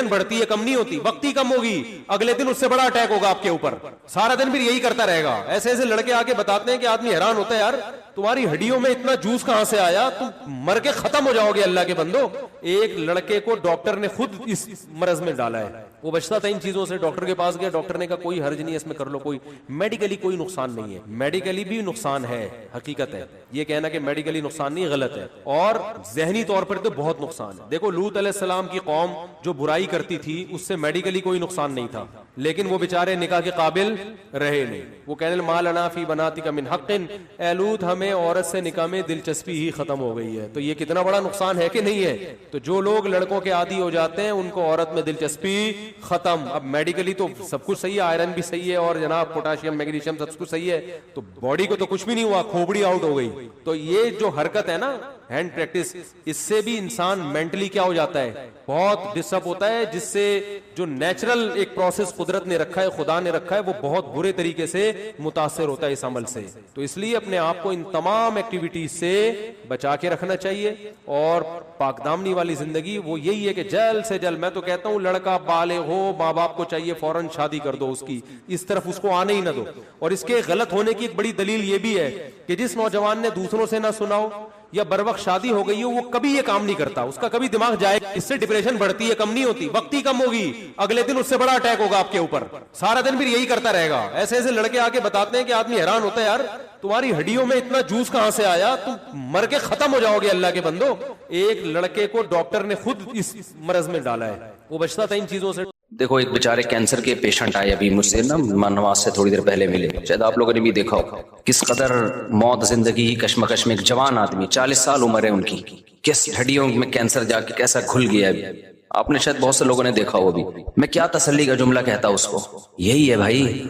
بڑھتی ہے, کم نہیں ہوتی. وقتی کم ہوگی, اگلے دن اس سے بڑا اٹیک ہوگا آپ کے اوپر. سارا دن پھر یہی کرتا رہے گا. ایسے ایسے لڑکے آ کے بتاتے ہیں کہ آدمی حیران ہوتا ہے, یار تمہاری ہڈیوں میں اتنا جوس کہاں سے آیا, تم مر کے ختم ہو جاؤ گے اللہ کے بندو. ایک لڑکے کو ڈاکٹر نے خود اس مرض میں ڈالا ہے, وہ بچتا تھا ان چیزوں سے, ڈاکٹر کے پاس گیا, ڈاکٹر نے کہا کوئی حرج نہیں ہے, اس میں کر لو, کوئی میڈیکلی کوئی نقصان نہیں ہے. میڈیکلی بھی نقصان ہے, حقیقت ہے, یہ کہنا کہ میڈیکلی نقصان نہیں غلط ہے, اور ذہنی طور پر تو بہت نقصان ہے. دیکھو لوط علیہ السلام کی قوم جو برائی کرتی تھی اس سے میڈیکلی کوئی نقصان نہیں تھا, لیکن وہ بیچارے نکاح کے قابل رہے نہیں. وہ کہنے ما لنا فی بناتک من حق, اے لوط ہمیں عورت سے نکاح میں دلچسپی ہی ختم ہو گئی ہے. تو یہ کتنا بڑا نقصان ہے کہ نہیں ہے. تو جو لوگ لڑکوں کے عادی ہو جاتے ہیں ان کو عورت میں دلچسپی ختم. اب میڈیکلی تو سب کچھ صحیح ہے, آئرن بھی صحیح ہے اور جناب پوٹاشیم میگنیشیم سب کچھ صحیح ہے, تو باڈی کو تو کچھ بھی نہیں ہوا, کھوپڑی آؤٹ ہو گئی. تو یہ جو حرکت ہے نا ہینڈ پریکٹس, اس سے بھی انسان مینٹلی کیا ہو جاتا ہے, بہت ڈسٹرب ہوتا ہے, جس سے جو نیچرل ایک پروسیس قدرت نے رکھا ہے, خدا نے رکھا ہے, وہ بہت برے طریقے سے متاثر ہوتا ہے اس عمل سے. تو اس لیے اپنے آپ کو ان تمام ایکٹیویٹیز سے بچا کے رکھنا چاہیے. اور پاک دامنی والی زندگی وہ یہی ہے کہ جلد سے جلد, میں تو کہتا ہوں لڑکا بالغ ہو, ماں باپ کو چاہیے فوراً شادی کر دو اس کی, اس طرف اس کو آنے ہی نہ دو. اور اس کے غلط ہونے کی ایک بڑی دلیل یہ بھی ہے کہ جس نوجوان نے دوسروں سے نہ سنا ہو یا بر وقت شادی ہو گئی ہو, وہ کبھی یہ کام نہیں کرتا, اس کا کبھی دماغ جائے, اس سے ڈپریشن بڑھتی ہے, کم نہیں ہوتی. وقتی کم ہوگی, اگلے دن اس سے بڑا اٹیک ہوگا آپ کے اوپر. سارا دن پھر یہی کرتا رہے گا. ایسے ایسے لڑکے آ کے بتاتے ہیں کہ آدمی حیران ہوتا ہے, یار تمہاری ہڈیوں میں اتنا جوس کہاں سے آیا, تم مر کے ختم ہو جاؤ گے اللہ کے بندو. ایک لڑکے کو ڈاکٹر نے خود اس مرض میں ڈالا ہے, وہ بچتا تھا ان چیزوں سے. دیکھو ایک بیچارے کینسر کے پیشنٹ آئے ابھی مجھ سے نا نواز سے تھوڑی دیر پہلے ملے, شاید آپ لوگوں نے بھی دیکھا ہو کس قدر موت زندگی کشمکش میں. ایک جوان آدمی 40 سال عمر ہے ان کی, کس ہڈیوں میں کینسر جا کے کیسا گھل گیا ہے. آپ نے شاید بہت سے لوگوں نے دیکھا ہو. بھی میں کیا تسلی کا جملہ کہتا اس کو, یہی ہے بھائی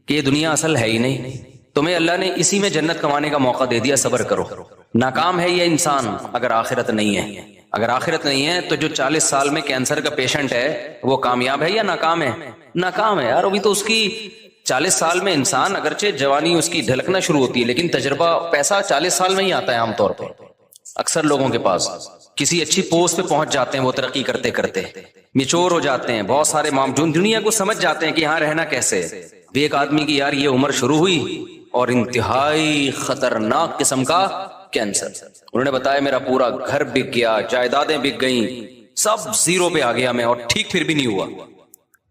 کہ یہ دنیا اصل ہے ہی نہیں, تمہیں اللہ نے اسی میں جنت کمانے کا موقع دے دیا, صبر کرو. ناکام ہے یہ انسان اگر آخرت نہیں ہے. اگر آخرت نہیں ہے تو جو 40 سال میں کینسر کا پیشنٹ ہے وہ کامیاب ہے یا ناکام ہے؟ ناکام ہے یار. ابھی تو اس کی 40 سال میں انسان اگرچہ جوانی اس کی ڈھلکنا شروع ہوتی ہے, لیکن تجربہ پیسہ 40 سال میں ہی آتا ہے عام طور پر. اکثر لوگوں کے پاس کسی اچھی پوسٹ پہ پہنچ جاتے ہیں وہ ترقی کرتے کرتے, میچور ہو جاتے ہیں, بہت سارے معاملات دنیا کو سمجھ جاتے ہیں کہ یہاں رہنا کیسے. ایک آدمی کی یار یہ عمر شروع ہوئی اور انتہائی خطرناک قسم کا کینسر. انہوں نے بتایا میرا پورا گھر بک گیا, جائیدادیں بک گئیں, سب زیرو پہ آ گیا میں, اور ٹھیک پھر بھی نہیں ہوا.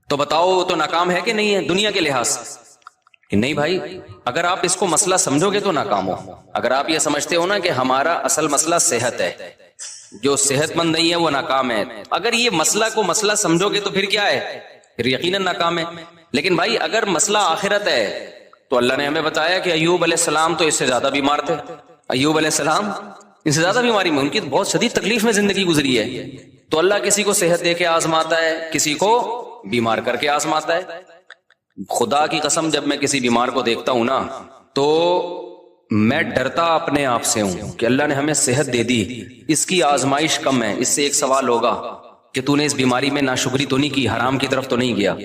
تو بتاؤ تو ناکام ہے کہ نہیں ہے دنیا کے لحاظ سے؟ نہیں بھائی, اگر آپ اس کو مسئلہ سمجھو گے تو ناکام ہو. اگر آپ یہ سمجھتے ہو نا کہ ہمارا اصل مسئلہ صحت ہے, جو صحت مند نہیں ہے وہ ناکام ہے, اگر یہ مسئلہ کو مسئلہ سمجھو گے تو پھر کیا ہے, پھر یقیناً ناکام ہے. لیکن بھائی اگر مسئلہ آخرت ہے تو اللہ نے ہمیں بتایا کہ ایوب علیہ السلام تو اس سے زیادہ بیمار تھے. ایوب علیہ السلام اس سے زیادہ بیماری میں, ان کی بہت شدید تکلیف میں زندگی گزری ہے. تو اللہ کسی کو صحت دے کے آزماتا ہے, کسی کو بیمار کر کے آزماتا ہے. خدا کی قسم جب میں کسی بیمار کو دیکھتا ہوں نا تو میں ڈرتا اپنے آپ سے ہوں کہ اللہ نے ہمیں صحت دے دی, اس کی آزمائش کم ہے. اس سے ایک سوال ہوگا کہ تو نے اس بیماری میں ناشکری تو نہیں کی, حرام کی طرف تو نہیں گیا.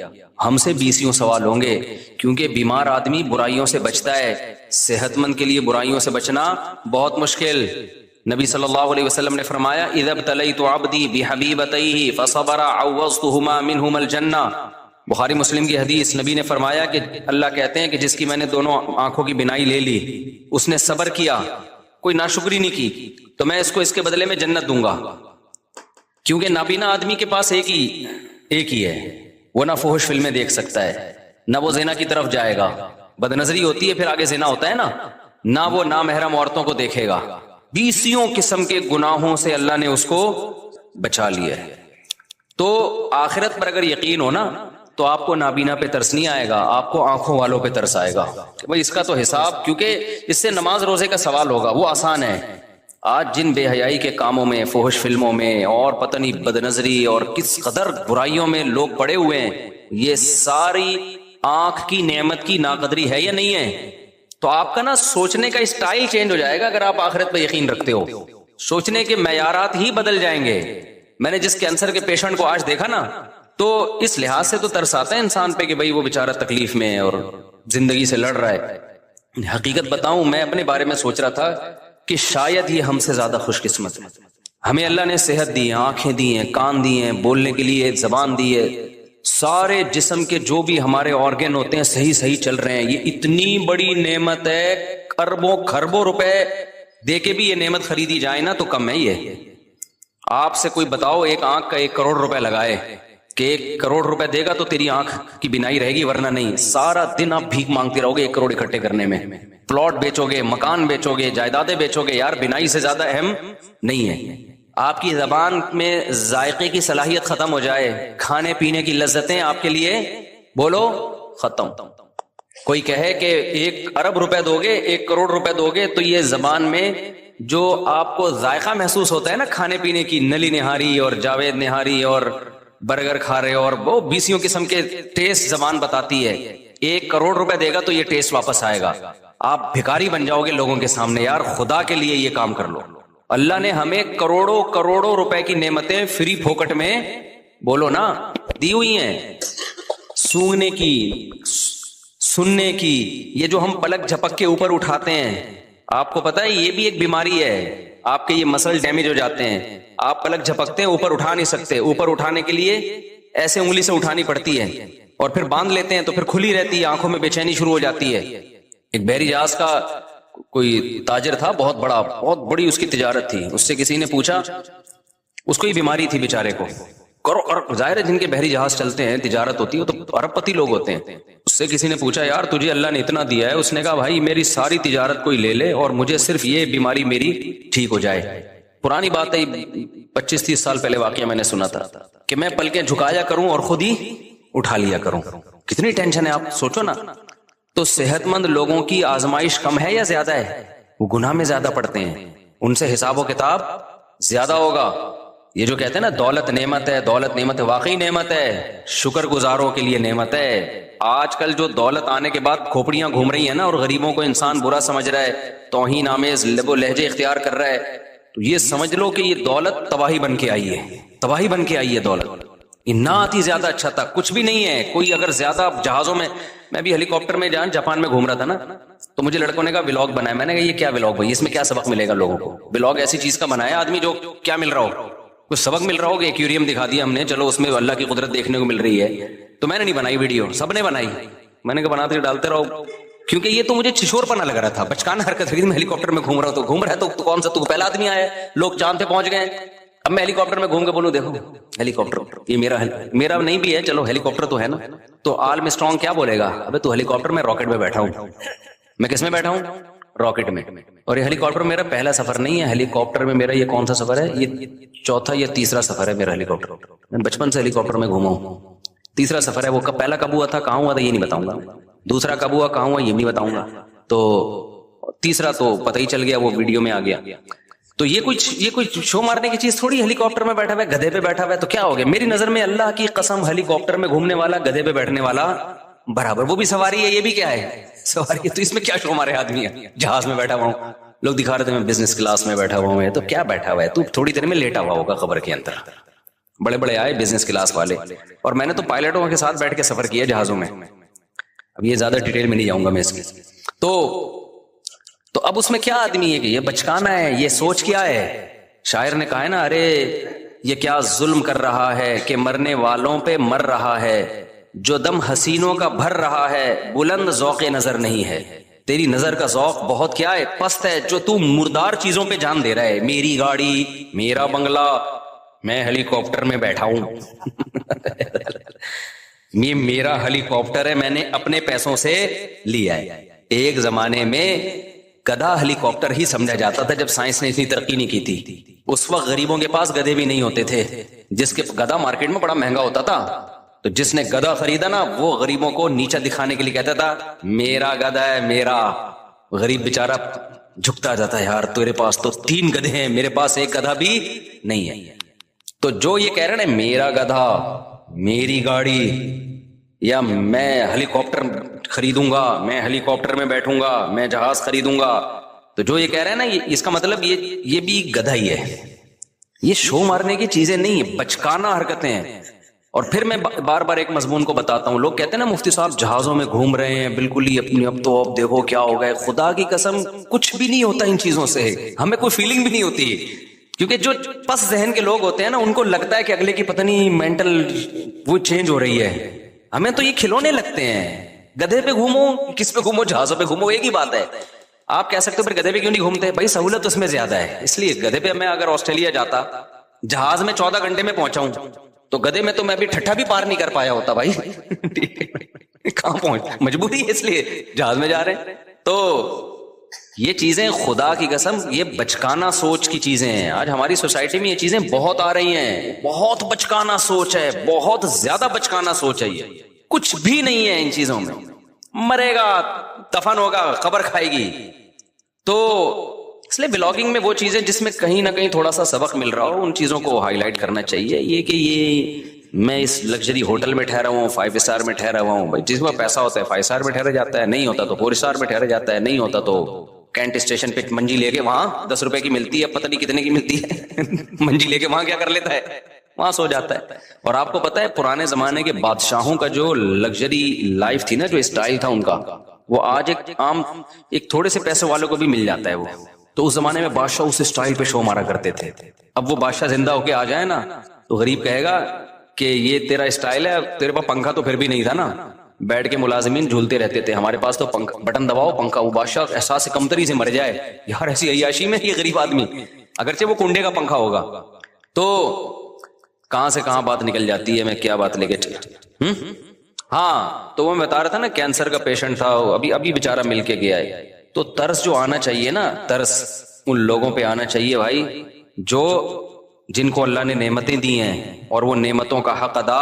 ہم سے 20 سوال ہوں گے, کیونکہ بیمار آدمی برائیوں سے بچتا ہے, صحت مند کے لیے برائیوں سے بچنا بہت مشکل. نبی صلی اللہ علیہ وسلم نے فرمایا اذا ابتلیت عبدی بحبیبتیہ فصبر عوضتہما منہما الجنہ. بخاری مسلم کی حدیث, نبی نے فرمایا کہ اللہ کہتے ہیں کہ جس کی میں نے دونوں آنکھوں کی بینائی لے لی, اس نے صبر کیا, کوئی ناشکری نہیں کی, تو میں اس کو اس کے بدلے میں جنت دوں گا. کیونکہ نابینا آدمی کے پاس ایک ہی ہے, وہ نہ فحش فلمیں دیکھ سکتا ہے, نہ وہ زنا کی طرف جائے گا, بد نظری ہوتی ہے پھر آگے زنا ہوتا ہے نا, نہ وہ نامحرم عورتوں کو دیکھے گا. 20 قسم کے گناہوں سے اللہ نے اس کو بچا لیا ہے. تو آخرت پر اگر یقین ہو نا تو آپ کو نابینا پہ ترس نہیں آئے گا, آپ کو آنکھوں والوں پہ ترس آئے گا کہ بھئی اس کا تو حساب, کیونکہ اس سے نماز روزے کا سوال ہوگا, وہ آسان ہے. آج جن بے حیائی کے کاموں میں, فحش فلموں میں, اور پتہ نہیں بد نظری اور کس قدر برائیوں میں لوگ پڑے ہوئے ہیں, یہ ساری آنکھ کی نعمت کی ناقدری ہے یا نہیں ہے؟ تو آپ کا نا سوچنے کا اسٹائل چینج ہو جائے گا اگر آپ آخرت پہ یقین رکھتے ہو. سوچنے کے معیارات ہی بدل جائیں گے. میں نے جس کینسر کے پیشنٹ کو آج دیکھا نا تو اس لحاظ سے تو ترس آتا ہے انسان پہ کہ بھئی وہ بیچارہ تکلیف میں ہے اور زندگی سے لڑ رہا ہے. حقیقت بتاؤں, میں اپنے بارے میں سوچ رہا تھا کہ شاید یہ ہم سے زیادہ خوش قسمت ہے. ہمیں اللہ نے صحت دی ہے, آنکھیں دی ہیں, کان دی ہیں, بولنے کے لیے زبان دی ہے, سارے جسم کے جو بھی ہمارے آرگن ہوتے ہیں صحیح چل رہے ہیں. یہ اتنی بڑی نعمت ہے, اربوں خربوں روپے دے کے بھی یہ نعمت خریدی جائے نا تو کم ہے. یہ آپ سے کوئی بتاؤ ایک آنکھ کا 1 کروڑ روپے لگائے کہ 1 کروڑ روپے دے گا تو تیری آنکھ کی بینائی رہے گی, ورنہ نہیں. سارا دن آپ بھیک مانگتے رہو گے 1 کروڑ اکٹھے کرنے میں. پلاٹ بیچو گے, مکان بیچو گے, جائیدادیں بیچو گے, یار بینائی سے زیادہ اہم نہیں ہے. آپ کی زبان میں ذائقے کی صلاحیت ختم ہو جائے, کھانے پینے کی لذتیں آپ کے لیے بولو ختم. کوئی کہے کہ 1 ارب روپے دو گے, 1 کروڑ روپے دو گے, تو یہ زبان میں جو آپ کو ذائقہ محسوس ہوتا ہے نا کھانے پینے کی, نلی نہاری اور جاوید نہاری اور برگر کھا رہے اور وہ 20 قسم کے ٹیسٹ زبان بتاتی ہے. 1 کروڑ روپے دے گا تو یہ ٹیسٹ واپس آئے گا. آپ بھکاری بن جاؤ گے لوگوں کے سامنے. یار خدا کے لیے یہ کام کر لو. اللہ نے ہمیں کروڑوں روپے کی نعمتیں فری پھوکٹ میں بولو نا دی ہوئی ہیں. سونگنے کی, سننے کی, یہ جو ہم پلک جھپک کے اوپر اٹھاتے ہیں, آپ کو پتا ہے یہ بھی ایک بیماری ہے. آپ کے یہ مسل ڈیمیج ہو جاتے ہیں. آپ پلک جھپکتے ہیں, اوپر اٹھا نہیں سکتے. اوپر اٹھانے کے لیے ایسے انگلی سے اٹھانی پڑتی ہے, اور پھر باندھ لیتے ہیں تو پھر کھلی رہتی ہے, آنکھوں میں بے چینی شروع ہو جاتی ہے. ایک بحری جہاز کا کوئی تاجر تھا, بہت بڑا, بہت بڑی اس کی تجارت تھی. اس سے کسی نے پوچھا, اس کو یہ بیماری تھی بیچارے کو. اور ظاہر ہے جن کے بحری جہاز چلتے ہیں, تجارت ہوتی ہے, تو ارب پتی لوگ ہوتے ہیں. اس سے کسی نے پوچھا, یار تجھے اللہ نے اتنا دیا ہے. اس نے کہا, بھائی میری ساری تجارت کوئی لے لے اور مجھے صرف یہ بیماری میری ٹھیک ہو جائے. پرانی بات ہے, 25-30 سال پہلے واقعہ میں نے سنا تھا کہ میں پلکیں جھکایا کروں اور خود ہی اٹھا لیا کروں. کتنی ٹینشن ہے, آپ سوچو نا. تو صحت مند لوگوں کی آزمائش کم ہے یا زیادہ ہے؟ وہ گناہ میں زیادہ پڑتے ہیں, ان سے حساب و کتاب زیادہ ہوگا. یہ جو کہتے ہیں نا دولت نعمت ہے, دولت نعمت ہے, واقعی نعمت ہے, شکر گزاروں کے لیے نعمت ہے. آج کل جو دولت آنے کے بعد کھوپڑیاں گھوم رہی ہیں نا, اور غریبوں کو انسان برا سمجھ رہا ہے, توہین آمیز لب و لہجے اختیار کر رہا ہے, تو یہ سمجھ لو کہ یہ دولت تباہی بن کے آئی ہے, تباہی بن کے آئی ہے دولت. نہ آتی زیادہ اچھا تھا, کچھ بھی نہیں ہے. کوئی اگر زیادہ جہازوں میں بھی ہیلی کاپٹر میں جاپان میں گھوم رہا تھا نا, تو مجھے لڑکوں نے کہا ولاگ بنایا. میں نے کہا یہ کیا ولاگ بھائی, اس میں کیا سبق ملے گا لوگوں کو؟ ولاگ ایسی چیز کا بنایا آدمی جو کیا مل رہا ہو, کچھ سبق مل رہا ہوگا. ایکویریم دکھا دیا ہم نے, چلو اس میں اللہ کی قدرت دیکھنے کو مل رہی ہے. تو میں نے نہیں بنائی ویڈیو, سب نے بنائی. میں نے کہا بناتے ڈالتے رہو, کیونکہ یہ تو مجھے چھچور پنا لگ رہا تھا, بچکانہ حرکت. میں ہیلی کاپٹر میں گھوم رہا ہوں, تو گھوم رہا ہے تو کون سا, تو پہلا آدمی آیا ہے, لوگ چاند پہ پہنچ گئے. اب میں ہیلی کاپٹر میں گھوم کے بولوں دیکھو ہیلی کاپٹر, یہ میرا نہیں بھی ہے, چلو ہیلی کاپٹر تو ہے نا. تو آرم اسٹرانگ کیا بولے گا, ابے تو ہیلی کاپٹر میں راکٹ میں بیٹھا ہوں. میں کس میں بیٹھا ہوں؟ راکٹ میں. اور یہ ہیلی کاپٹر میرا پہلا سفر نہیں ہے. ہیلی کاپٹر میں میرا یہ کون سا سفر ہے, یہ 4تھا یا تیسرا سفر ہے میرا ہیلی کاپٹر. میں بچپن سے ہیلی کاپٹر میں گھوما ہوں. تیسرا سفر ہے. وہ پہلا کب ہوا تھا, کہاں ہوا تھا, یہ نہیں بتاؤں گا. دوسرا کب ہوا, کہاں ہوا, یہ نہیں بتاؤں گا. تو تیسرا تو پتہ ہی چل گیا, وہ ویڈیو میں آ گیا. تو یہ کوئی شو مارنے کی چیز تھوڑی. ہیلی کاپٹر میں بیٹھا ہوا ہے, گدھے پہ بیٹھا ہوا ہے, تو کیا ہو گیا؟ میری نظر میں اللہ کی قسم ہیلی کاپٹر میں گھومنے والا گدھے پہ بیٹھنے والا برابر. وہ بھی سواری ہے, یہ بھی کیا ہے, سواری ہے. تو اس میں کیا شو مارے آدمی ہے, جہاز میں بیٹھا ہوا ہوں, لوگ دکھا رہے تھے میں بزنس کلاس میں بیٹھا ہوا ہوں. تو کیا بیٹھا ہوا ہے تو, تھوڑی دیر میں لیٹا ہوا ہوگا خبر کے اندر. بڑے بڑے آئے بزنس کلاس والے, اور میں نے تو پائلٹوں کے ساتھ بیٹھ کے سفر کیا جہازوں میں. اب یہ زیادہ ڈیٹیل میں نہیں جاؤں گا میں اس کی. تو اب اس میں کیا آدمی ہے کہ یہ بچکانا ہے, یہ سوچ کیا ہے. شاعر نے کہا ہے نا, ارے یہ کیا ظلم کر رہا ہے کہ مرنے والوں پہ مر رہا ہے, جو دم حسینوں کا بھر رہا ہے, بلند ذوق نظر نہیں ہے. تیری نظر کا ذوق بہت کیا ہے, پست ہے, جو تو مردار چیزوں پہ جان دے رہا ہے. میری گاڑی, میرا بنگلہ, میں ہیلی کاپٹر میں بیٹھا ہوں. یہ میرا ہیلی کاپٹر ہے, میں نے اپنے پیسوں سے لیا ہے. ایک زمانے میں گدھا ہیلی کاپٹر ہی سمجھا جاتا تھا, جب سائنس نے اتنی ترقی نہیں کی تھی. اس وقت غریبوں کے پاس گدھے بھی نہیں ہوتے تھے. جس کے گدھا مارکیٹ میں بڑا مہنگا ہوتا تھا, تو جس نے گدھا خریدا نا, وہ غریبوں کو نیچا دکھانے کے لیے کہتا تھا میرا گدھا ہے میرا. غریب بیچارہ جھکتا جاتا ہے, یار تیرے پاس تو 3 گدھے ہیں, میرے پاس ایک گدھا بھی نہیں ہے. تو جو یہ کہہ رہے ہیں میرا گدھا, میری گاڑی, یا میں ہیلی کاپٹر خریدوں گا, میں ہیلی کاپٹر میں بیٹھوں گا, میں جہاز خریدوں گا, تو جو یہ کہہ رہے ہیں نا, اس کا مطلب یہ بھی گدھا ہی ہے. یہ شو مارنے کی چیزیں نہیں ہیں, بچکانہ حرکتیں ہیں. اور پھر میں بار بار ایک مضمون کو بتاتا ہوں. لوگ کہتے ہیں نا مفتی صاحب جہازوں میں گھوم رہے ہیں بالکل ہی اپنی, اب تو اب دیکھو کیا ہو گئے. خدا کی قسم کچھ بھی نہیں ہوتا ان چیزوں سے, ہمیں کوئی فیلنگ بھی نہیں ہوتی. کیونکہ جو پس ذہن کے لوگ ہوتے ہیں نا ان کو لگتا ہے کہ اگلے کی پتہ نہیں مینٹل وہ چینج ہو رہی ہے. ہمیں تو یہ کھلونے لگتے ہیں. گدھے پہ گھومو, کس پہ گھومو, جہازوں پہ گھومو, ایک ہی بات ہے. آپ کہہ سکتے ہو پھر گدھے پہ کیوں نہیں گھومتے؟ بھائی سہولت اس میں زیادہ ہے, اس لیے گدھے پہ میں اگر آسٹریلیا جاتا جہاز میں 14 گھنٹے میں پہنچاؤں تو گدھے میں تو میں ابھی ٹھٹھا بھی پار نہیں کر پایا ہوتا بھائی. کہاں پہنچ, مجبوری ہے اس لیے جہاز میں جا رہے ہیں. تو یہ چیزیں خدا کی قسم یہ بچکانا سوچ کی چیزیں ہیں. آج ہماری سوسائٹی میں یہ چیزیں بہت آ رہی ہیں, بہت بچکانا سوچ ہے, بہت زیادہ بچکانا سوچ ہے. یہ کچھ بھی نہیں ہے ان چیزوں میں. مرے گا, دفن ہوگا, قبر کھائے گی. تو اس لیے بلاگنگ میں وہ چیزیں جس میں کہیں نہ کہیں تھوڑا سا سبق مل رہا ہو ان چیزوں کو ہائی لائٹ کرنا چاہیے. یہ کہ یہ میں اس لگژری ہوٹل میں ٹھہرا ہوا ہوں, 5 اسٹار میں ٹھہرا ہوا ہوں. جس میں پیسہ ہوتا ہے 5 اسٹار میں ٹھہرا جاتا ہے, نہیں ہوتا تو 4 اسٹار میں ٹھہرا جاتا ہے, نہیں ہوتا تو کینٹ اسٹیشن پہ منجی لے کے وہاں 10 روپے کی ملتی ہے, پتہ نہیں کتنے کی ملتی ہے, منجی لے کے وہاں کیا کر لیتا ہے, وہاں سو جاتا ہے. اور آپ کو پتا ہے پرانے زمانے کے بادشاہوں کا جو لگژری لائف تھی نا, جو اسٹائل تھا ان کا, وہ آج ایک عام ایک تھوڑے سے پیسے والوں کو بھی مل جاتا ہے. وہ تو اس زمانے میں بادشاہ اس اسٹائل پہ شو مارا کرتے تھے. اب وہ بادشاہ زندہ ہو کے آ جائے نا تو غریب کہے گا کہ یہ تیرا اسٹائل ہے, تیرے پاس پنکھا تو پھر بھی نہیں تھا نا, بیٹھ کے ملازمین جھولتے رہتے تھے, ہمارے پاس تو بٹن دباؤ پنکھا. وہ بادشاہ احساس کمتری سے مر جائے یار, ایسی عیاشی میں یہ غریب آدمی, اگرچہ وہ کنڈے کا پنکھا ہوگا. تو کہاں سے کہاں بات نکل جاتی ہے, میں کیا بات لے کے چلا. ہاں تو وہ میں بتا رہا تھا نا کینسر کا پیشنٹ تھا, ابھی بیچارہ مل کے گیا ہے. تو ترس جو آنا چاہیے نا, ترس ان لوگوں پہ آنا چاہیے بھائی جو جن کو اللہ نے نعمتیں دی ہیں اور وہ نعمتوں کا حق ادا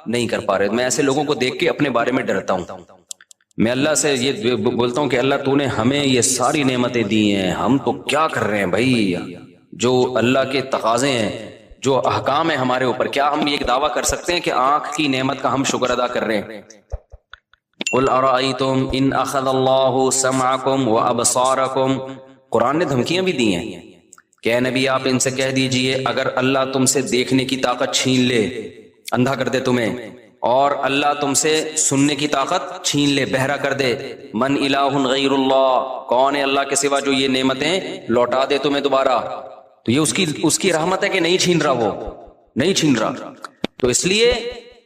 نہیں کر پا رہے. میں ایسے لوگوں کو دیکھ کے اپنے بارے میں ڈرتا ہوں. میں اللہ سے یہ بولتا ہوں کہ اللہ تو نے ہمیں یہ ساری نعمتیں دی ہیں, ہم تو کیا کر رہے ہیں بھائی, جو اللہ کے تقاضے ہیں, جو احکام ہیں ہمارے اوپر, کیا ہم یہ دعویٰ کر سکتے ہیں کہ آنکھ کی نعمت کا ہم شکر ادا کر رہے ہیں؟ قل ارأیتم ان اخذ اللہ سمعکم وابصارکم, قرآن نے دھمکیاں بھی دی ہیں کہ اے نبی آپ ان سے کہہ دیجئے اگر اللہ تم سے دیکھنے کی طاقت چھین لے, اندھا کر دے تمہیں, اور اللہ تم سے سننے کی طاقت چھین لے, بہرا کر دے, من الہ غیر اللہ, کون ہے اللہ کے سوا جو یہ نعمتیں لوٹا دے تمہیں دوبارہ, تو یہ اس کی رحمت ہے کہ نہیں چھین رہا, وہ نہیں چھین رہا. تو اس لیے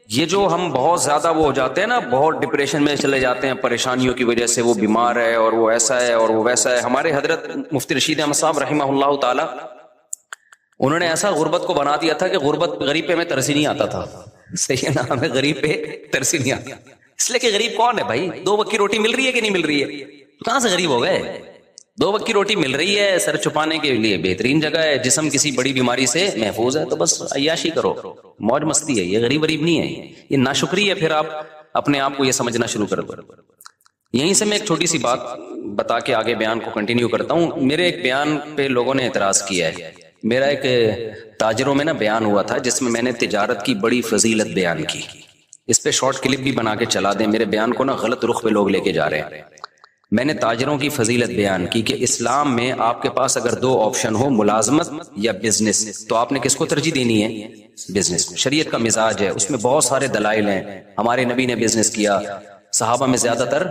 یہ جو ہم بہت زیادہ وہ ہو جاتے ہیں نا, بہت ڈپریشن میں چلے جاتے ہیں پریشانیوں کی وجہ سے, وہ بیمار ہے اور وہ ایسا ہے اور وہ ویسا ہے. ہمارے حضرت مفتی رشید احمد صاحب رحمہ اللہ تعالی, انہوں نے ایسا غربت کو بنا دیا تھا کہ غربت غریب پہ ہمیں ترس ہی نہیں آتا تھا. صحیح ہے نا, ہمیں غریب پہ ترس ہی نہیں آتا, اس لیے کہ غریب کون ہے بھائی, 2 وقت کی روٹی مل رہی ہے کہ نہیں مل رہی ہے, کہاں سے غریب ہو گئے. 2 وقت کی روٹی مل رہی ہے, سر چھپانے کے لیے بہترین جگہ ہے, جسم کسی بڑی بیماری سے محفوظ ہے, تو بس عیاشی کرو, موج مستی ہے. یہ غریب نہیں ہے, یہ ناشکری ہے. پھر آپ اپنے آپ کو یہ سمجھنا شروع کر دو. یہیں سے میں ایک چھوٹی سی بات بتا کے آگے بیان کو کنٹینیو کرتا ہوں. میرے ایک بیان پہ لوگوں نے اعتراض کیا ہے. میرا ایک تاجروں میں نا بیان ہوا تھا جس میں نے تجارت کی بڑی فضیلت بیان کی. اس پہ شارٹ کلپ بھی بنا کے چلا دیں, میرے بیان کو نا غلط رخ پہ لوگ لے کے جا رہے ہیں. میں نے تاجروں کی فضیلت بیان کی کہ اسلام میں آپ کے پاس اگر 2 آپشن ہو, ملازمت یا بزنس, تو آپ نے کس کو ترجیح دینی ہے؟ بزنس. شریعت کا مزاج ہے, اس میں بہت سارے دلائل ہیں. ہمارے نبی نے بزنس کیا, صحابہ میں زیادہ تر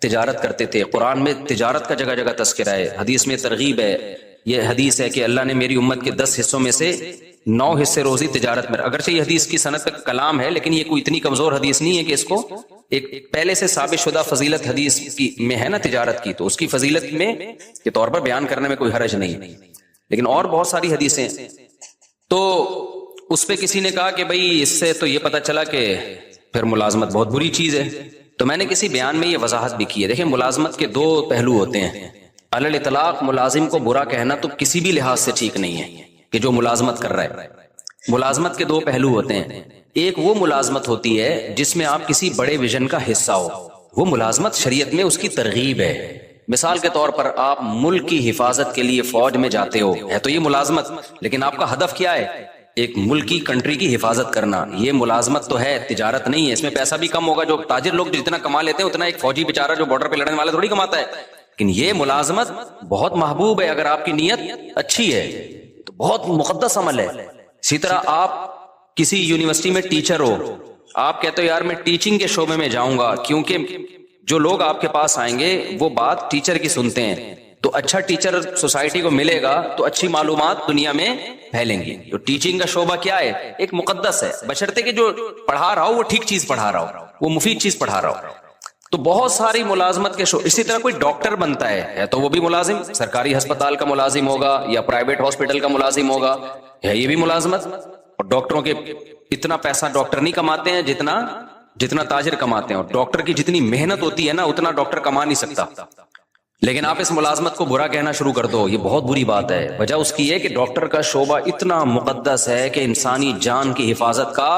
تجارت کرتے تھے, قرآن میں تجارت کا جگہ جگہ تذکرہ ہے, حدیث میں ترغیب ہے. یہ حدیث ہے کہ اللہ نے میری امت کے 10 حصوں میں سے 9 حصے روزی تجارت میں. اگرچہ یہ حدیث کی سند پہ کلام ہے, لیکن یہ کوئی اتنی کمزور حدیث نہیں ہے کہ اس کو ایک پہلے سے ثابت شدہ فضیلت حدیث کی میں ہے نا تجارت کی, تو اس کی فضیلت میں کے طور پر بیان کرنے میں کوئی حرج نہیں. لیکن اور بہت ساری حدیثیں, تو اس پہ کسی نے کہا کہ بھئی اس سے تو یہ پتہ چلا کہ پھر ملازمت بہت بری چیز ہے. تو میں نے کسی بیان میں یہ وضاحت بھی کی ہے. دیکھیں ملازمت کے 2 پہلو ہوتے ہیں. علی الاطلاق ملازم کو برا کہنا تو کسی بھی لحاظ سے ٹھیک نہیں ہے کہ جو ملازمت کر رہا ہے. ملازمت کے 2 پہلو ہوتے ہیں. ایک وہ ملازمت ہوتی ہے جس میں آپ کسی بڑے ویژن کا حصہ ہو, وہ ملازمت شریعت میں اس کی ترغیب ہے. مثال کے طور پر آپ ملک کی حفاظت کے لیے فوج میں جاتے ہو, ہے تو یہ ملازمت, لیکن آپ کا ہدف کیا ہے؟ ایک ملک کی کنٹری کی حفاظت کرنا. یہ ملازمت تو ہے, تجارت نہیں ہے. اس میں پیسہ بھی کم ہوگا, جو تاجر لوگ جتنا کما لیتے ہیں اتنا ایک فوجی بیچارہ جو بارڈر پہ لڑنے والا تھوڑی کماتا ہے. لیکن یہ ملازمت بہت محبوب ہے اگر آپ کی نیت اچھی ہے تو بہت مقدس عمل ہے. اسی طرح آپ کسی یونیورسٹی میں ٹیچر ہو, آپ کہتے ہو یار میں ٹیچنگ کے شعبے میں جاؤں گا, کیونکہ جو لوگ آپ کے پاس آئیں گے وہ بات ٹیچر کی سنتے ہیں, تو اچھا ٹیچر سوسائٹی کو ملے گا تو اچھی معلومات دنیا میں پھیلیں گی. تو ٹیچنگ کا شعبہ کیا ہے؟ ایک مقدس ہے، بشرطے کہ جو پڑھا رہا ہو وہ ٹھیک چیز پڑھا رہا ہو، وہ مفید چیز پڑھا رہا ہو. تو بہت ساری ملازمت کے اسی طرح کوئی ڈاکٹر بنتا ہے تو وہ بھی ملازم، سرکاری ہسپتال کا ملازم ہوگا یا پرائیویٹ ہاسپٹل کا ملازم ہوگا، ہے یہ بھی ملازمت. اور ڈاکٹروں کے اتنا پیسہ ڈاکٹر نہیں کماتے ہیں جتنا تاجر کماتے ہیں، اور ڈاکٹر کی جتنی محنت ہوتی ہے نا اتنا ڈاکٹر کما نہیں سکتا. لیکن آپ اس ملازمت کو برا کہنا شروع کر دو، یہ بہت بری بات ہے. وجہ اس کی ہے کہ ڈاکٹر کا شعبہ اتنا مقدس ہے کہ انسانی جان کی حفاظت کا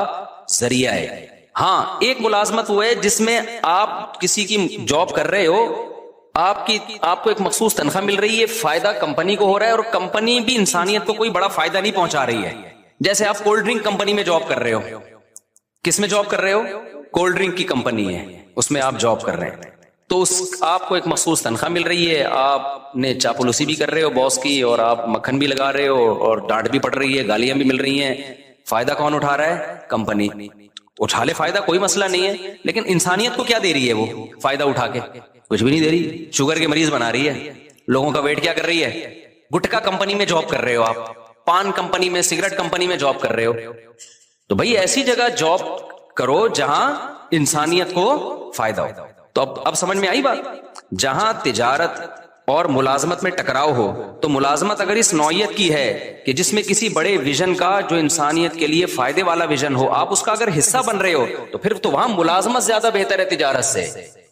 ذریعہ ہے. ہاں ایک ملازمت وہ ہے جس میں آپ کسی کی جاب کر رہے ہو، آپ کو ایک مخصوص تنخواہ مل رہی ہے، فائدہ کمپنی کو ہو رہا ہے اور کمپنی بھی انسانیت کو کوئی بڑا فائدہ نہیں پہنچا رہی ہے. جیسے آپ کولڈ ڈرنک کمپنی میں جاب کر رہے ہو، کس میں جاب کر رہے ہو؟ کولڈ ڈرنک کی کمپنی ہے، اس میں آپ جاب کر رہے ہیں. تو آپ کو ایک مخصوص تنخواہ مل رہی ہے، آپ نے چاپلوسی بھی کر رہے ہو باس کی، اور آپ مکھن بھی لگا رہے ہو اور ڈانٹ بھی پڑ رہی ہے، گالیاں بھی مل رہی ہیں. فائدہ کون اٹھا رہا ہے؟ کمپنی. اٹھا لے فائدہ، کوئی مسئلہ نہیں ہے، لیکن انسانیت کو کیا دے رہی ہے وہ فائدہ اٹھا کے؟ کچھ بھی نہیں دے رہی. شوگر کے مریض بنا رہی ہے، لوگوں کا ویٹ کیا کر رہی ہے. گٹکا کمپنی میں جاب کر رہے ہو آپ، پان کمپنی میں، سگریٹ کمپنی میں جاب کر رہے ہو. تو بھائی ایسی جگہ جاب کرو جہاں انسانیت کو فائدہ ہو. تو اب سمجھ میں آئی بات. جہاں تجارت اور ملازمت میں ٹکراؤ ہو تو ملازمت اگر اس نوعیت کی ہے کہ جس میں کسی بڑے ویژن کا جو انسانیت کے لیے فائدے والا ویژن ہو، آپ اس کا اگر حصہ بن رہے ہو تو پھر تو وہاں ملازمت زیادہ بہتر ہے تجارت سے.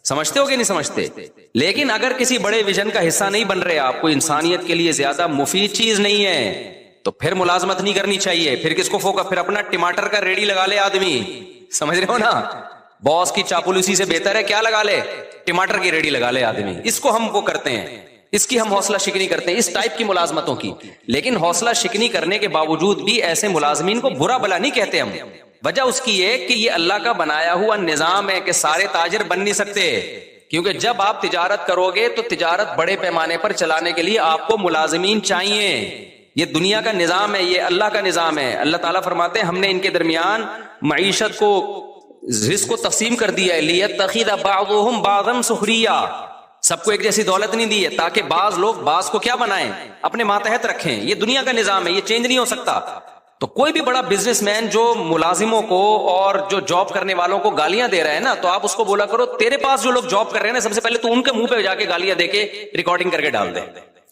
سمجھتے ہو کہ نہیں سمجھتے؟ لیکن اگر کسی بڑے ویژن کا حصہ نہیں بن رہے آپ، کو انسانیت کے لیے زیادہ مفید چیز نہیں ہے، تو پھر ملازمت نہیں کرنی چاہیے. پھر کس کو فوکا؟ پھر اپنا ٹماٹر کا ریڑی لگا لے آدمی. سمجھ رہے ہو نا؟ باس کی چاپلوسی سے بہتر ہے کیا لگا لے؟ ٹماٹر کی ریڑی لگا لے آدمی. اس کو ہم وہ کرتے ہیں، اس کی ہم حوصلہ شکنی کرتے ہیں، اس ٹائپ کی ملازمتوں کی. لیکن حوصلہ شکنی کرنے کے باوجود بھی ایسے ملازمین کو برا بلا نہیں کہتے ہم. وجہ اس کی ہے کہ یہ اللہ کا بنایا ہوا نظام ہے کہ سارے تاجر بن نہیں سکتے. کیونکہ جب آپ تجارت کرو گے تو تجارت بڑے پیمانے پر چلانے کے لیے آپ کو ملازمین چاہیے. یہ دنیا کا نظام ہے، یہ اللہ کا نظام ہے. اللہ تعالیٰ فرماتے ہیں ہم نے ان کے درمیان معیشت کو، رزق کو تقسیم کر دیا ہے. لیتخذ بعضهم بعضا سخریا، سب کو ایک جیسی دولت نہیں دی ہے تاکہ بعض لوگ بعض کو کیا بنائیں؟ اپنے ماتحت رکھیں. یہ دنیا کا نظام ہے، یہ چینج نہیں ہو سکتا. تو کوئی بھی بڑا بزنس مین جو ملازموں کو اور جو جاب کرنے والوں کو گالیاں دے رہا ہے نا، تو آپ اس کو بولا کرو تیرے پاس جو لوگ جاب کر رہے ہیں نا، سب سے پہلے تو ان کے منہ پہ جا کے گالیاں دے کے ریکارڈنگ کر کے ڈال دے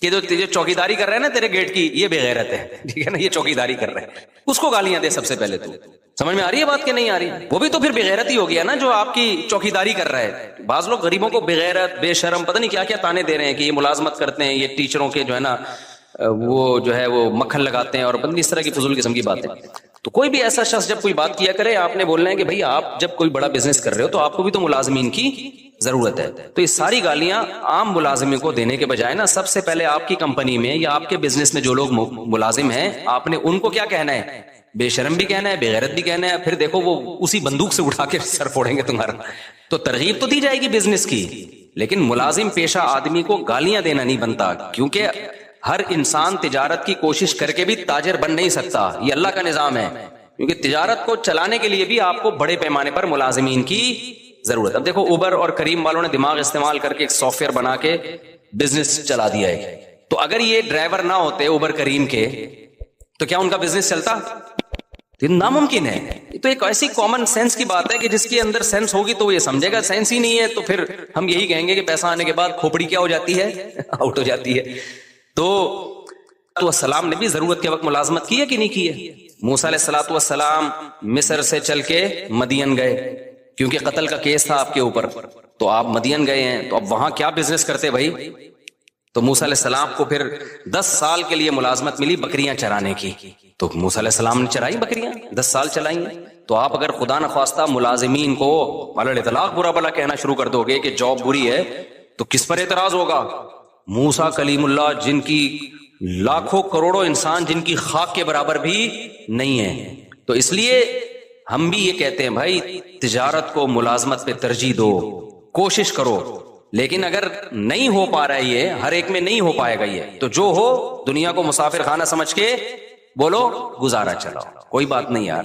کہ جو تجھے چوکیداری کر رہے ہیں نا تیرے گیٹ کی، یہ بے غیرت ہے، ٹھیک ہے نا، یہ چوکیداری کر رہے ہیں. اس کو گالیاں دے سب سے پہلے. تو سمجھ میں آ رہی ہے بات کہ نہیں آ رہی؟ وہ بھی تو پھر بغیرت ہی ہو گیا نا جو آپ کی چوکیداری کر رہا ہے. بعض لوگ غریبوں کو بغیرت، بے شرم، پتہ نہیں کیا کیا تانے دے رہے ہیں کہ یہ ملازمت کرتے ہیں، یہ ٹیچروں کے جو ہے نا وہ جو ہے وہ مکھن لگاتے ہیں، اور پتہ نہیں اس طرح کی فضول قسم کی باتیں. تو کوئی بھی ایسا شخص جب کوئی بات کیا کرے، آپ نے بولنا ہے کہ بھائی آپ جب کوئی بڑا بزنس کر رہے ہو تو آپ کو بھی تو ملازمین کی ضرورت ہے. تو یہ ساری گالیاں عام ملازمین کو دینے کے بجائے نا، سب سے پہلے آپ کی کمپنی میں یا آپ کے بزنس میں جو لوگ ملازم ہیں، آپ نے ان کو کیا کہنا ہے؟ بے شرم بھی کہنا ہے، بے غیرت بھی کہنا ہے. پھر دیکھو وہ اسی بندوق سے اٹھا کے سر پھوڑیں گے تمہارا. تو ترغیب تو دی جائے گی بزنس کی، لیکن ملازم پیشہ آدمی کو گالیاں دینا نہیں بنتا. کیونکہ ہر انسان تجارت کی کوشش کر کے بھی تاجر بن نہیں سکتا، یہ اللہ کا نظام ہے. کیونکہ تجارت کو چلانے کے لیے بھی آپ کو بڑے پیمانے پر ملازمین کی ضرورت. اب دیکھو اوبر اور کریم والوں نے دماغ استعمال کر کے ایک سافٹ ویئر بنا کے بزنس چلا دیا ہے. تو اگر یہ ڈرائیور نہ ہوتے اوبر کریم کے تو کیا ان کا بزنس چلتا؟ ناممکن ہے. تو ایک ایسی کامن سینس کی بات ہے کہ جس کے اندر سینس ہوگی تو وہ یہ سمجھے گا. سینس ہی نہیں ہے تو پھر ہم یہی کہیں گے کہ پیسہ آنے کے بعد کھوپڑی کیا ہو جاتی ہے؟ آؤٹ ہو جاتی ہے. تو السلام نے بھی ضرورت کے وقت ملازمت کی ہے کہ نہیں کی ہے؟ موسیٰ علیہ الصلوۃ والسلام مصر سے چل کے مدین گئے کیونکہ قتل کا کیس تھا آپ کے اوپر. تو آپ مدین گئے ہیں تو اب وہاں کیا بزنس کرتے بھائی؟ تو موسیٰ علیہ السلام کو پھر 10 سال کے لیے ملازمت ملی بکریاں چرانے کی. تو موسیٰ علیہ السلام نے چرائی بکریاں، 10 سال چلائیں. تو آپ اگر خدا نخواستہ ملازمین کو علی الاطلاق برا بلا کہنا شروع کر دو گے کہ جاب بری ہے تو کس پر اعتراض ہوگا؟ موسیٰ کلیم اللہ جن کی لاکھوں کروڑوں انسان جن کی خاک کے برابر بھی نہیں ہے. تو اس لیے ہم بھی یہ کہتے ہیں بھائی تجارت کو ملازمت پہ ترجیح دو، کوشش کرو. لیکن اگر نہیں ہو پا رہا ہے، یہ ہر ایک میں نہیں ہو پائے گا، یہ تو جو ہو دنیا کو مسافر خانہ سمجھ کے بولو گزارا چلاؤ، کوئی بات نہیں یار.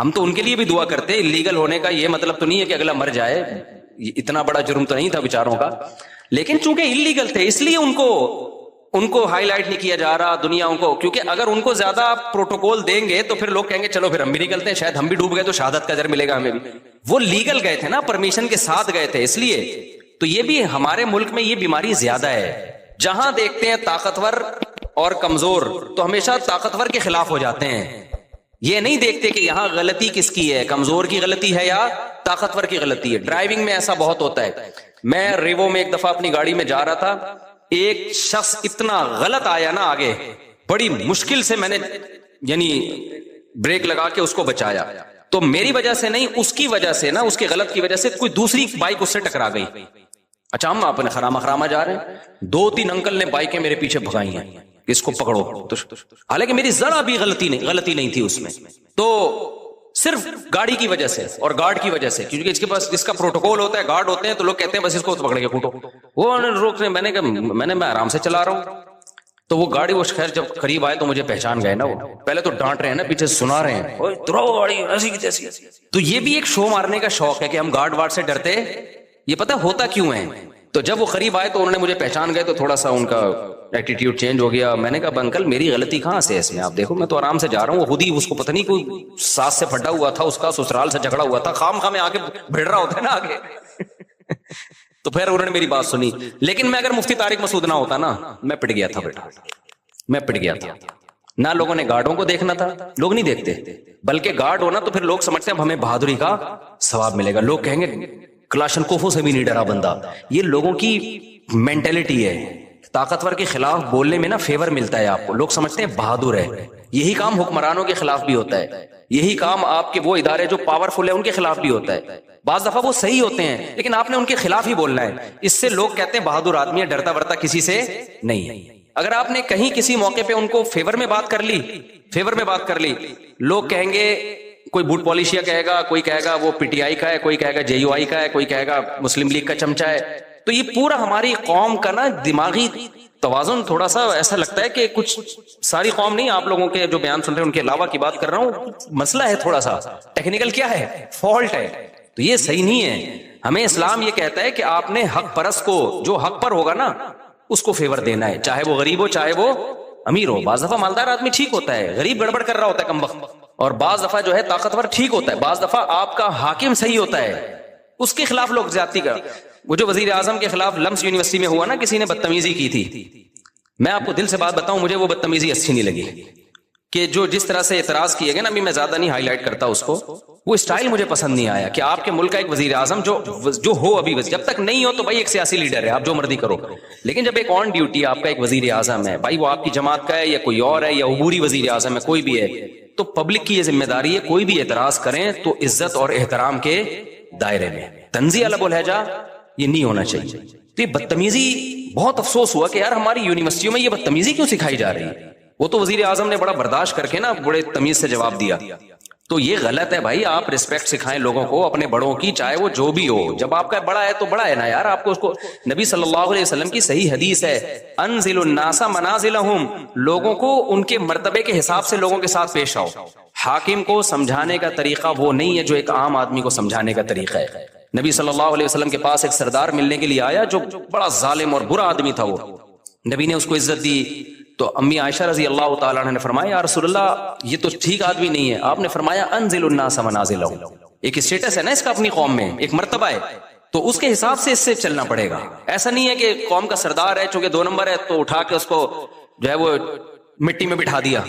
ہم تو ان کے لیے بھی دعا کرتے ہیں. اللیگل ہونے کا یہ مطلب تو نہیں ہے کہ اگلا مر جائے, اتنا بڑا جرم تو نہیں تھا بیچاروں کا, لیکن چونکہ اللیگل تھے اس لیے ان کو ہائی لائٹ نہیں کیا جا رہا دنیا ان کو, کیونکہ اگر ان کو زیادہ پروٹوکول دیں گے تو پھر لوگ کہیں گے چلو پھر ہم بھی نکلتے ہیں, شاید ہم بھی ڈوب گئے تو شہادت کا اجر ملے گا ہمیں بھی. وہ لیگل گئے تھے نا, پرمیشن کے ساتھ گئے تھے, اس لیے تو یہ بھی ہمارے ملک میں یہ بیماری زیادہ ہے. جہاں دیکھتے ہیں طاقتور اور کمزور تو ہمیشہ طاقتور کے خلاف ہو جاتے ہیں. یہ نہیں دیکھتے کہ یہاں غلطی کس کی ہے, کمزور کی غلطی ہے یا طاقتور کی غلطی ہے. ڈرائیونگ میں ایسا بہت ہوتا ہے. میں ریوو میں ایک دفعہ اپنی گاڑی میں جا رہا تھا, ایک شخص اتنا غلط آیا نا آگے, بڑی مشکل سے میں نے یعنی بریک لگا کے اس کو بچایا. تو میری وجہ سے نہیں, اس کی وجہ سے نا, اس کے غلط کی وجہ سے کوئی دوسری بائک اس سے ٹکرا گئی. اچھا ہم اپنے خراما جا رہے ہیں, 2-3 انکل نے بائکیں میرے پیچھے بھگائی ہیں کہ اس کو پکڑو, حالانکہ میری ذرا بھی غلطی نہیں تھی اس میں. تو صرف گاڑی کی وجہ سے اور گارڈ کی وجہ سے, کیونکہ اس کے پاس اس کا پروٹوکول ہوتا ہے, گارڈ ہوتے ہیں تو لوگ کہتے ہیں بس اس کو پکڑ کے کوٹو. وہ روک رہے, میں آرام سے چلا رہا ہوں. تو وہ گاڑی وہ خیر جب قریب آئے تو مجھے پہچان گئے نا, وہ پہلے تو ڈانٹ رہے ہیں نا, پیچھے سنا رہے ہیں گاڑی ایسی کی تیسی. تو یہ بھی ایک شو مارنے کا شوق ہے کہ ہم گارڈ وارڈ سے ڈرتے, یہ پتہ ہوتا کیوں ہے. تو جب وہ قریب آئے تو انہوں نے مجھے پہچان گئے تو تھوڑا سا ان کا ایٹیٹیوڈ چینج ہو گیا. میں نے کہا انکل میری غلطی کہاں سے ہے اس میں, آپ دیکھو میں تو آرام سے جا رہا ہوں. وہ خود ہی اس کو پتہ نہیں کوئی ساس سے پھٹا ہوا تھا, اس کا سسرال سے جھگڑا ہوا تھا, خام میں آگے بھیڑ رہا ہوتا ہے نا آگے. تو پھر انہوں نے میری بات سنی. لیکن میں اگر مفتی طارق مسعود نہ ہوتا نا, میں پٹ گیا تھا بیٹا, میں پٹ گیا تھا. نہ لوگوں نے گارڈوں کو دیکھنا تھا, لوگ نہیں دیکھتے, بلکہ گارڈ ہونا تو پھر لوگ سمجھتے ہیں اب ہمیں بہادری کا ثواب ملے گا. لوگ کہیں گے کلاشن کوفوں سے بھی نہیں ڈرا بندہ. یہ لوگوں کی مینٹلٹی ہے. طاقتور کے خلاف بولنے میں نا فیور ملتا ہے آپ کو, لوگ سمجھتے ہیں بہادر ہے. یہی کام حکمرانوں کے خلاف بھی ہوتا ہے, یہی کام آپ کے وہ ادارے جو پاورفل ہے ان کے خلاف بھی ہوتا ہے. بعض دفعہ وہ صحیح ہوتے ہیں لیکن آپ نے ان کے خلاف ہی بولنا ہے. اس سے لوگ کہتے ہیں بہادر آدمی ہے, ڈرتا ورتا کسی سے نہیں ہے. اگر آپ نے کہیں کسی موقع پہ ان کو فیور میں بات کر لی, لوگ کہیں گے کوئی بوٹ پالیشیا کہے گا, کوئی کہے گا وہ پی ٹی آئی کا ہے, کوئی کہے گا جے یو آئی کا ہے, کوئی کہے گا مسلم لیگ کا چمچہ ہے. تو یہ پورا ہماری قوم کا نا دماغی توازن تھوڑا سا ایسا لگتا ہے کہ کچھ ساری قوم نہیں, آپ لوگوں کے جو بیان سن رہے ہیں ان کے علاوہ کی بات کر رہا ہوں, مسئلہ ہے تھوڑا سا ٹیکنیکل, کیا ہے فالٹ ہے. تو یہ صحیح نہیں ہے. ہمیں اسلام یہ کہتا ہے کہ آپ نے حق پرست کو, جو حق پر ہوگا نا اس کو فیور دینا ہے, چاہے وہ غریب ہو چاہے وہ امیر ہو. بعض دفعہ مالدار آدمی ٹھیک ہوتا ہے, غریب گڑبڑ کر رہا ہوتا ہے کم وقت, اور بعض دفعہ جو ہے طاقتور ٹھیک ہوتا ہے. بعض دفعہ آپ کا حاکم صحیح ہوتا ہے, اس کے خلاف لوگ زیادتی کر. وہ جو وزیر اعظم کے خلاف لمس یونیورسٹی میں ہوا نا, کسی نے بدتمیزی کی تھی, میں آپ کو دل سے بات بتاؤں, مجھے وہ بدتمیزی اچھی نہیں لگی. کہ جو جس طرح سے اعتراض کیے گئے نا, ابھی میں زیادہ نہیں ہائی لائٹ کرتا اس کو, وہ اسٹائل مجھے پسند نہیں آیا. کہ آپ کے ملک کا ایک وزیر اعظم جو ہو, ابھی جب تک نہیں ہو تو بھائی ایک سیاسی لیڈر ہے, آپ جو مرضی کرو, لیکن جب ایک آن ڈیوٹی آپ کا ایک وزیر اعظم ہے, بھائی وہ آپ کی جماعت کا ہے یا کوئی اور ہے یا عبوری وزیر اعظم ہے, کوئی بھی ہے, تو پبلک کی یہ ذمہ داری ہے کوئی بھی اعتراض کریں تو عزت اور احترام کے دائرے میں. تنزیہ لب الحجہ یہ نہیں ہونا چاہیے. تو یہ بدتمیزی, بہت افسوس ہوا کہ یار ہماری یونیورسٹیوں میں یہ بدتمیزی کیوں سکھائی جا رہی ہے. وہ تو وزیر اعظم نے بڑا برداشت کر کے نا بڑے تمیز سے جواب دیا. تو یہ غلط ہے بھائی, آپ رسپیکٹ سکھائیں لوگوں کو اپنے بڑوں کی, چاہے وہ جو بھی ہو. جب آپ کا بڑا ہے تو بڑا ہے نا یار, آپ کو اس کو, نبی صلی اللہ علیہ وسلم کی صحیح حدیث ہے, انزل الناس منازلہم, لوگوں کو ان کے مرتبے کے حساب سے لوگوں کے ساتھ پیش آؤ. حاکم کو سمجھانے کا طریقہ وہ نہیں ہے جو ایک عام آدمی کو سمجھانے کا طریقہ ہے. نبی صلی اللہ علیہ وسلم کے پاس ایک سردار ملنے کے لیے آیا جو بڑا ظالم اور برا آدمی تھا. وہ نبی نے اس کو عزت دی. تو امی عائشہ رضی اللہ تعالیٰ عنہ نے فرمایا یا رسول اللہ یہ تو ٹھیک آدمی نہیں ہے. آپ نے فرمایا انزل الناس منازلہم, ایک اسٹیٹس ہے نا اس کا اپنی قوم میں, ایک مرتبہ ہے, تو اس کے حساب سے اس سے چلنا پڑے گا. ایسا نہیں ہے کہ قوم کا سردار ہے چونکہ 2 نمبر ہے تو اٹھا کے اس کو جو ہے وہ مٹی میں بٹھا دیا.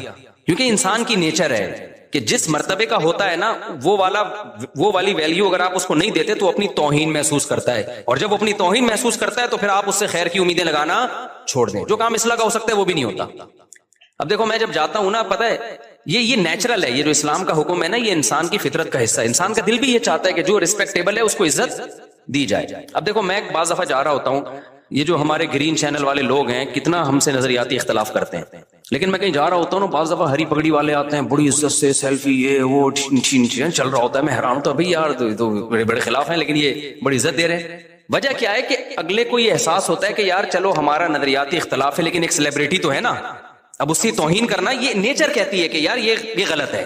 کیونکہ انسان کی نیچر ہے کہ جس مرتبے کا ہوتا ہے نا وہ والی ویلیو اگر آپ اس کو نہیں دیتے تو اپنی توہین محسوس کرتا ہے, اور جب اپنی توہین محسوس کرتا ہے تو پھر آپ اس سے خیر کی امیدیں لگانا چھوڑ دیں. جو کام اصلاح کا ہو سکتا ہے وہ بھی نہیں ہوتا. اب دیکھو میں جب جاتا ہوں نا, پتہ ہے یہ نیچرل ہے, یہ جو اسلام کا حکم ہے نا یہ انسان کی فطرت کا حصہ ہے. انسان کا دل بھی یہ چاہتا ہے کہ جو ریسپیکٹیبل ہے اس کو عزت دی جائے. اب دیکھو میں بعض دفعہ جا رہا ہوتا ہوں, یہ جو ہمارے گرین چینل والے لوگ ہیں کتنا ہم سے نظریاتی اختلاف کرتے ہیں, لیکن میں کہیں جا رہا ہوتا ہوں نا, بعض دفعہ ہری پگڑی والے آتے ہیں بڑی عزت سے, سیلفی یہ وہ چل رہا ہوتا ہے. میں حیران ہوتا ہوں, بھائی یار تو بڑے بڑے خلاف ہیں لیکن یہ بڑی عزت دے رہے ہیں. وجہ کیا ہے کہ اگلے کو یہ احساس ہوتا ہے کہ یار چلو ہمارا نظریاتی اختلاف ہے لیکن ایک سیلیبریٹی تو ہے نا, اب اس کی توہین کرنا یہ نیچر کہتی ہے کہ یار یہ غلط ہے.